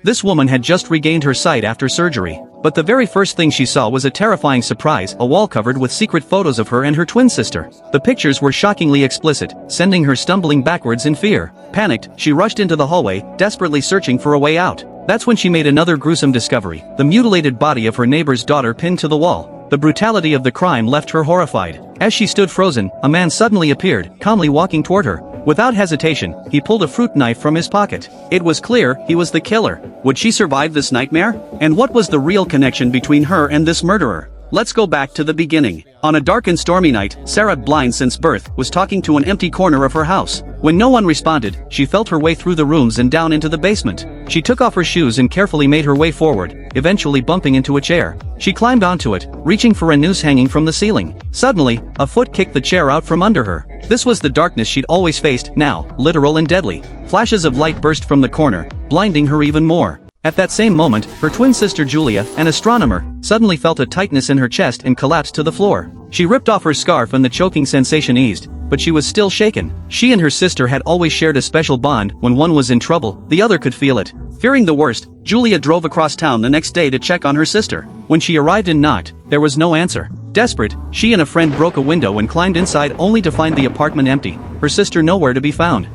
This woman had just regained her sight after surgery. But the very first thing she saw was a terrifying surprise, a wall covered with secret photos of her and her twin sister. The pictures were shockingly explicit, sending her stumbling backwards in fear. Panicked, she rushed into the hallway, desperately searching for a way out. That's when she made another gruesome discovery: the mutilated body of her neighbor's daughter pinned to the wall. The brutality of the crime left her horrified. As she stood frozen, a man suddenly appeared, calmly walking toward her. Without hesitation, he pulled a fruit knife from his pocket. It was clear he was the killer. Would she survive this nightmare? And what was the real connection between her and this murderer? Let's go back to the beginning. On a dark and stormy night, Sarah, blind since birth, was talking to an empty corner of her house. When no one responded, she felt her way through the rooms and down into the basement. She took off her shoes and carefully made her way forward, eventually bumping into a chair. She climbed onto it, reaching for a noose hanging from the ceiling. Suddenly, a foot kicked the chair out from under her. This was the darkness she'd always faced, now literal and deadly. Flashes of light burst from the corner, blinding her even more. At that same moment, her twin sister Julia, an astronomer, suddenly felt a tightness in her chest and collapsed to the floor. She ripped off her scarf and the choking sensation eased, but she was still shaken. She and her sister had always shared a special bond. When one was in trouble, the other could feel it. Fearing the worst, Julia drove across town the next day to check on her sister. When she arrived and knocked, there was no answer. Desperate, she and a friend broke a window and climbed inside only to find the apartment empty, her sister nowhere to be found.